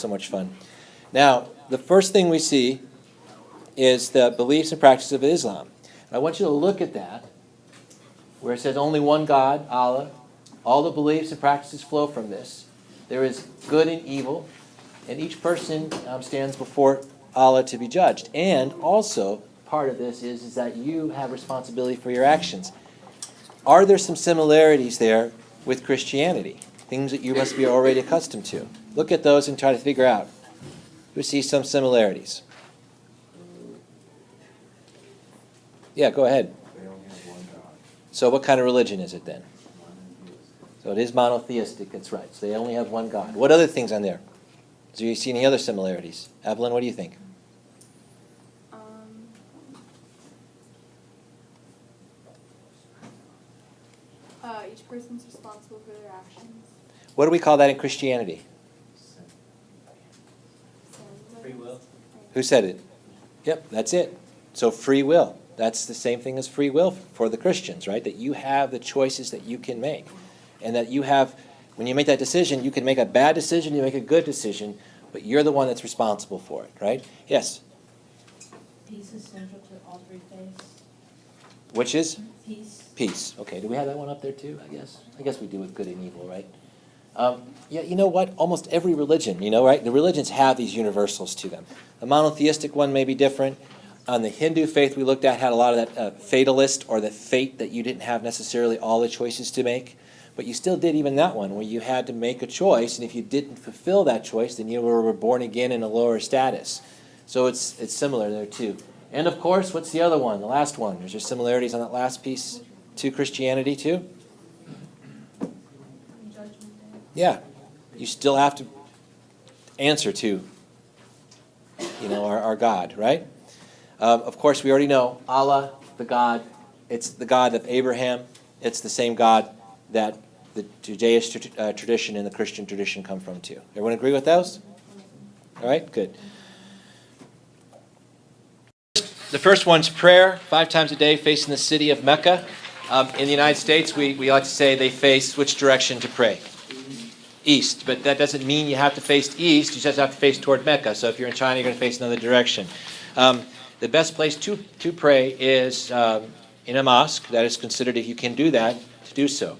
so much fun. Now, the first thing we see is the beliefs and practices of Islam. I want you to look at that, where it says only one God, Allah. All the beliefs and practices flow from this. There is good and evil, and each person stands before Allah to be judged. And also, part of this is that you have responsibility for your actions. Are there some similarities there with Christianity? Things that you must be already accustomed to. Look at those and try to figure out. We see some similarities. Yeah, go ahead. They only have one God. So what kind of religion is it then? So it is monotheistic, that's right. So they only have one God. What other things on there? Do you see any other similarities? Evelyn, what do you think? Each person's responsible for their actions. What do we call that in Christianity? Free will. Who said it? Yep, that's it. So free will. That's the same thing as free will for the Christians, right? That you have the choices that you can make. And that you have, when you make that decision, you can make a bad decision, you make a good decision, but you're the one that's responsible for it, right? Yes? Peace is central to all three faiths. Which is? Peace. Peace. Okay, do we have that one up there too, I guess? I guess we do with good and evil, right? Yeah, you know what? Almost every religion, right? The religions have these universals to them. The monotheistic one may be different. On the Hindu faith we looked at had a lot of that fatalist, or the fate that you didn't have necessarily all the choices to make. But you still did even that one, where you had to make a choice, and if you didn't fulfill that choice, then you were born again in a lower status. So it's similar there too. And of course, what's the other one, the last one? Is there similarities on that last piece to Christianity too? Judgment Day. Yeah, you still have to answer to, our God, right? Of course, we already know Allah, the God. It's the God of Abraham. It's the same God that the Judaic tradition and the Christian tradition come from too. Everyone agree with those? All right, good. The first one's prayer, 5 times a day, facing the city of Mecca. In the United States, we like to say they face which direction to pray? East. But that doesn't mean you have to face east. You just have to face toward Mecca. So if you're in China, you're going to face another direction. The best place to pray is in a mosque. That is considered, if you can do that, to do so.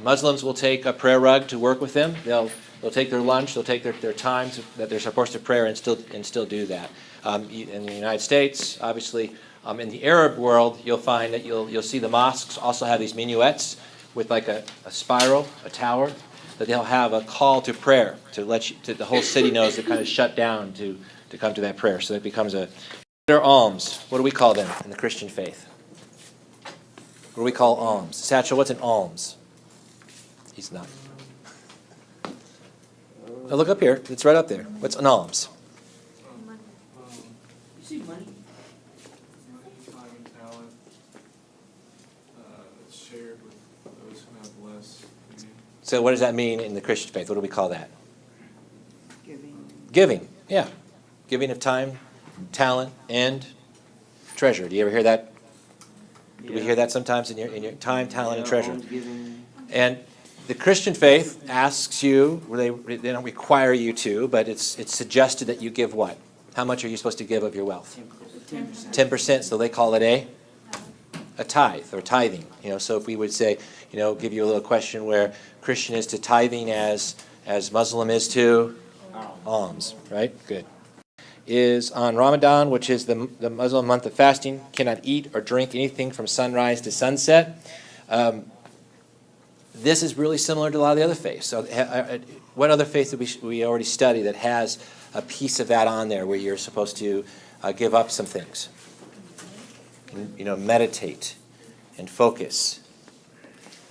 Muslims will take a prayer rug to work with them. They'll take their lunch. They'll take their times that they're supposed to pray and still do that. In the United States, obviously, in the Arab world, you'll find that you'll see the mosques also have these minuets with like a spiral, a tower, that they'll have a call to prayer to the whole city knows to kind of shut down to come to that prayer. So it becomes alms. What do we call them in the Christian faith? What do we call alms? Satchel, what's an alms? He's not. Oh, look up here. It's right up there. What's an alms? You see money? Time and talent, it's shared with those who have less. So what does that mean in the Christian faith? What do we call that? Giving. Giving, yeah. Giving of time, talent, and treasure. Do you ever hear that? Do we hear that sometimes in your time, talent, and treasure? And the Christian faith asks you, they don't require you to, but it's suggested that you give what? How much are you supposed to give of your wealth? 10%. 10%. So they call it a tithe or tithing. So if we would say, give you a little question where Christian is to tithing as Muslim is to alms, right? Good. Is on Ramadan, which is the Muslim month of fasting, cannot eat or drink anything from sunrise to sunset. This is really similar to a lot of the other faiths. So what other faith did we already study that has a piece of that on there where you're supposed to give up some things? Meditate and focus.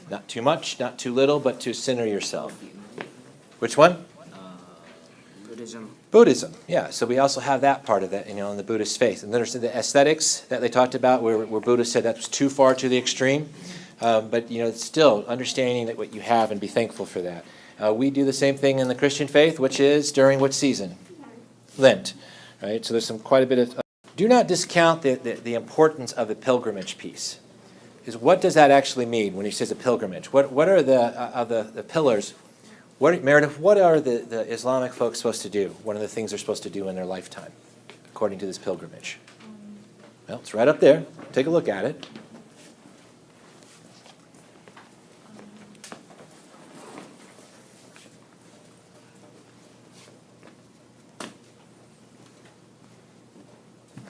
Not too much, not too little, but to center yourself. Which one? Buddhism, yeah. So we also have that part of that, in the Buddhist faith. And there's the aesthetics that they talked about, where Buddha said that was too far to the extreme. But still understanding that what you have and be thankful for that. We do the same thing in the Christian faith, which is during what season? Lent, right? So there's quite a bit of. Do not discount the importance of the pilgrimage piece. Because what does that actually mean when he says a pilgrimage? What are the pillars? Meredith, what are the Islamic folks supposed to do? One of the things they're supposed to do in their lifetime, according to this pilgrimage? Well, it's right up there. Take a look at it.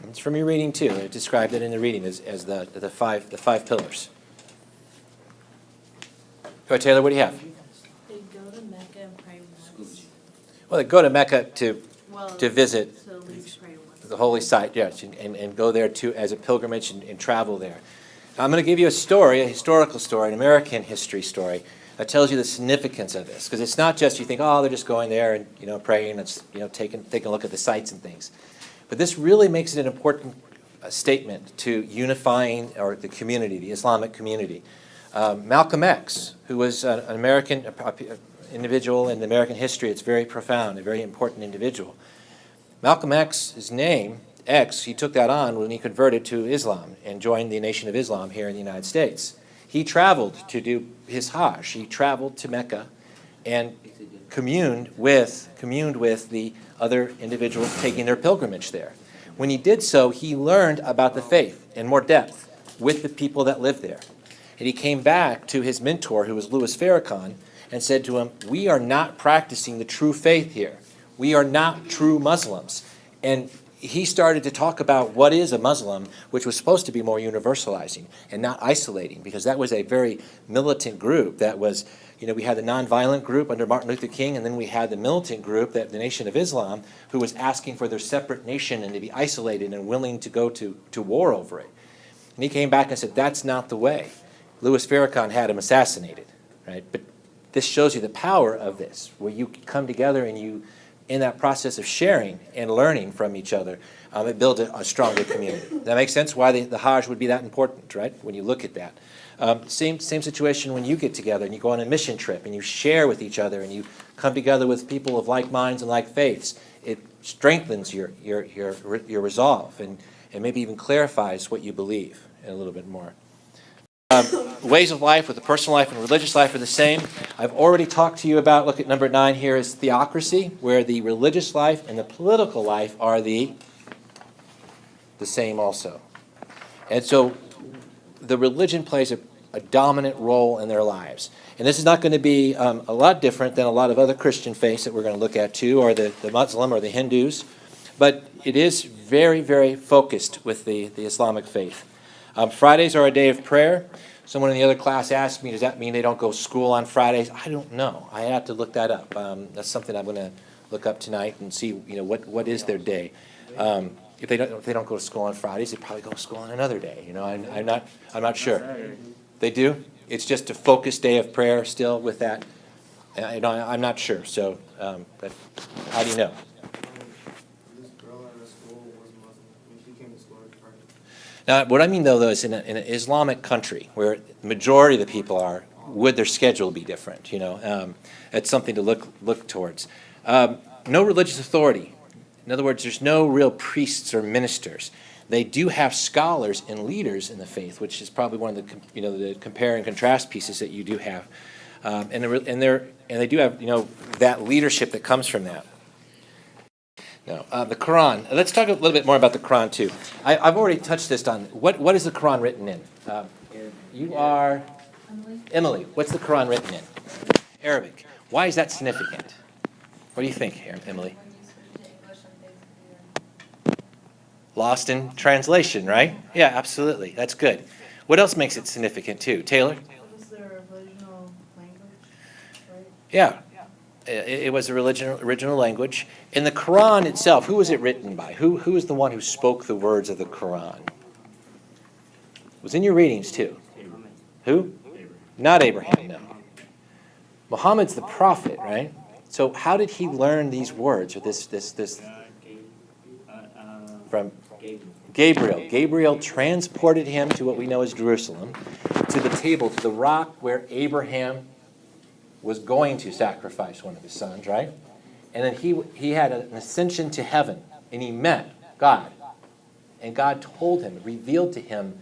It's from your reading too. It described it in the reading as the five pillars. Go ahead, Taylor. What do you have? They go to Mecca and pray once. Well, they go to Mecca to Well, visit so at least pray once. the holy site, yes, and go there too as a pilgrimage and travel there. Now, I'm going to give you a story, a historical story, an American history story that tells you the significance of this, because it's not just you think, oh, they're just going there and praying, and taking a look at the sites and things. But this really makes it an important statement to unifying or the community, the Islamic community. Malcolm X, who was an American individual in American history, it's very profound, a very important individual. Malcolm X, his name, X, he took that on when he converted to Islam and joined the Nation of Islam here in the United States. He traveled to do his Hajj. He traveled to Mecca and communed with the other individuals taking their pilgrimage there. When he did so, he learned about the faith in more depth with the people that lived there. And he came back to his mentor, who was Louis Farrakhan, and said to him, we are not practicing the true faith here. We are not true Muslims. And he started to talk about what is a Muslim, which was supposed to be more universalizing and not isolating, because that was a very militant group that was, we had the nonviolent group under Martin Luther King, and then we had the militant group, the Nation of Islam, who was asking for their separate nation and to be isolated and willing to go to war over it. And he came back and said, that's not the way. Louis Farrakhan had him assassinated, right? But this shows you the power of this, where you come together and you, in that process of sharing and learning from each other, it builds a stronger community. Does that make sense? Why the Hajj would be that important, right? When you look at that. Same situation when you get together and you go on a mission trip and you share with each other and you come together with people of like minds and like faiths. It strengthens your resolve and maybe even clarifies what you believe a little bit more. Ways of life with the personal life and religious life are the same. I've already talked to you about, look at number 9 here, is theocracy, where the religious life and the political life are the same also. And so the religion plays a dominant role in their lives. And this is not going to be a lot different than a lot of other Christian faiths that we're going to look at too, or the Muslim or the Hindus. But it is very, very focused with the Islamic faith. Fridays are a day of prayer. Someone in the other class asked me, does that mean they don't go to school on Fridays? I don't know. I have to look that up. That's something I'm going to look up tonight and see, what is their day. If they don't go to school on Fridays, they probably go to school on another day. I'm not sure. They do. It's just a focused day of prayer still with that. I'm not sure. So, but how do you know? This girl at our school was Muslim. When she came to school every Friday. Now, what I mean, though, is in an Islamic country where the majority of the people are, would their schedule be different? It's something to look towards. No religious authority. In other words, there's no real priests or ministers. They do have scholars and leaders in the faith, which is probably one of the the compare and contrast pieces that you do have, and they do have that leadership that comes from that. Now, the Quran. Let's talk a little bit more about the Quran too. I've already touched this on what is the Quran written in. You are Emily. What's the Quran written in? Arabic. Why is that significant? What do you think, Emily? Lost in translation, right? Yeah, absolutely. That's good. What else makes it significant too? Taylor? It was their original language, right? Yeah. It was the original language. In the Quran itself, who was it written by? Who is the one who spoke the words of the Quran? It was in your readings too. Who? Not Abraham, no. Muhammad's the prophet, right? So how did he learn these words or this from Gabriel? Gabriel transported him to what we know as Jerusalem, to the table, to the rock where Abraham was going to sacrifice one of his sons, right? And then he had an ascension to heaven, and he met God. And God told him, revealed to him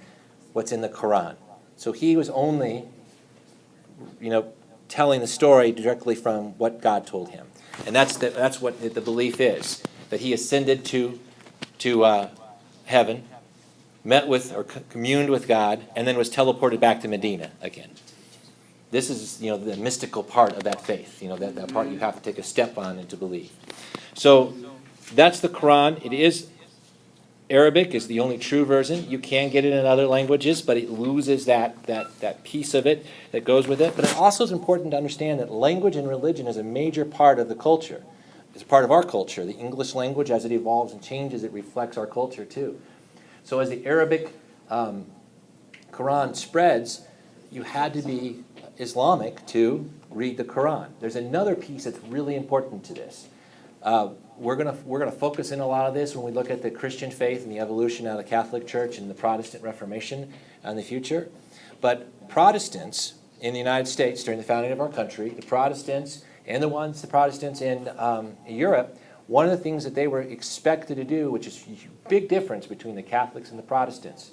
what's in the Quran. So he was only, telling the story directly from what God told him. And that's what the belief is, that he ascended to heaven, met with or communed with God, and then was teleported back to Medina again. This is, the mystical part of that faith, that part you have to take a step on and to believe. So that's the Quran. It is Arabic is the only true version. You can get it in other languages, but it loses that piece of it that goes with it. But it also is important to understand that language and religion is a major part of the culture. It's part of our culture. The English language, as it evolves and changes, it reflects our culture too. So as the Arabic Quran spreads, you had to be Islamic to read the Quran. There's another piece that's really important to this. We're gonna focus in a lot of this when we look at the Christian faith and the evolution out of the Catholic Church and the Protestant Reformation in the future. But Protestants in the United States during the founding of our country, the Protestants the Protestants in Europe, one of the things that they were expected to do, which is a big difference between the Catholics and the Protestants,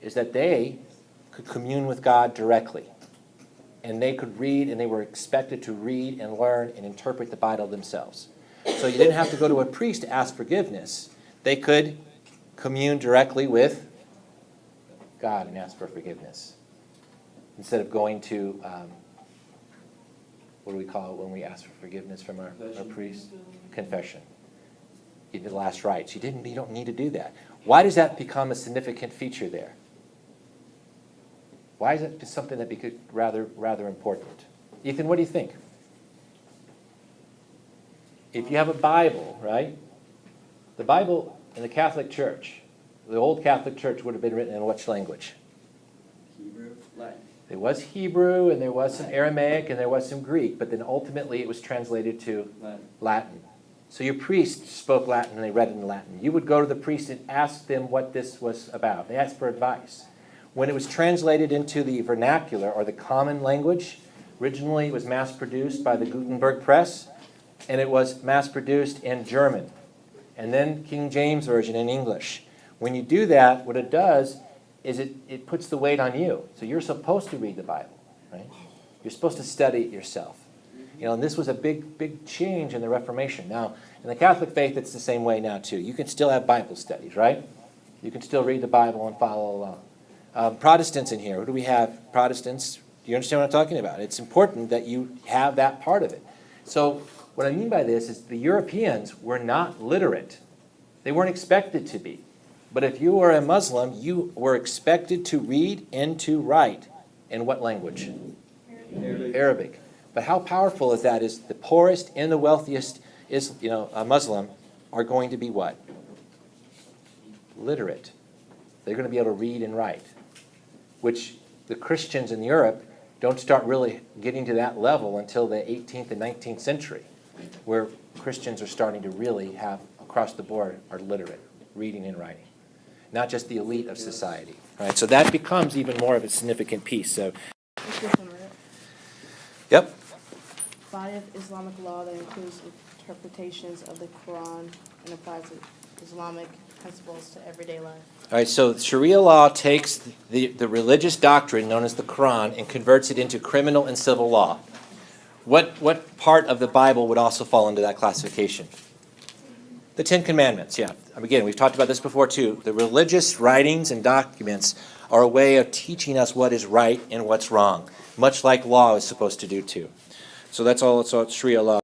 is that they could commune with God directly. And they could read, and they were expected to read and learn and interpret the Bible themselves. So you didn't have to go to a priest to ask forgiveness. They could commune directly with God and ask for forgiveness. Instead of going to, what do we call it when we ask for forgiveness from our priest? Confession. You did the last rites. You don't need to do that. Why does that become a significant feature there? Why is it something that became rather important? Ethan, what do you think? If you have a Bible, right? The Bible in the Catholic Church, the old Catholic Church would have been written in which language? Hebrew, Latin. There was Hebrew, and there was some Aramaic, and there was some Greek, but then ultimately it was translated to Latin. So your priest spoke Latin, and they read it in Latin. You would go to the priest and ask them what this was about. They asked for advice. When it was translated into the vernacular, or the common language, originally it was mass-produced by the Gutenberg Press, and it was mass-produced in German, and then King James Version in English. When you do that, what it does is it puts the weight on you. So you're supposed to read the Bible, right? You're supposed to study it yourself. And this was a big change in the Reformation. Now, in the Catholic faith, it's the same way now, too. You can still have Bible studies, right? You can still read the Bible and follow along. Protestants in here, who do we have? Protestants, do you understand what I'm talking about? It's important that you have that part of it. So what I mean by this is the Europeans were not literate. They weren't expected to be. But if you were a Muslim, you were expected to read and to write. In what language? Arabic. But how powerful is that? Is the poorest and the wealthiest a Muslim are going to be what? Literate. They're going to be able to read and write, which the Christians in Europe don't start really getting to that level until the 18th and 19th century, where Christians are starting to really have, across the board, are literate, reading and writing. Not just the elite of society. Right? So that becomes even more of a significant piece. So, yep. Body of Islamic law that includes interpretations of the Quran and applies Islamic principles to everyday life. All right, so Sharia law takes the religious doctrine known as the Quran and converts it into criminal and civil law. What part of the Bible would also fall into that classification? The Ten Commandments, yeah. Again, we've talked about this before too. The religious writings and documents are a way of teaching us what is right and what's wrong, much like law is supposed to do too. So that's all Sharia law.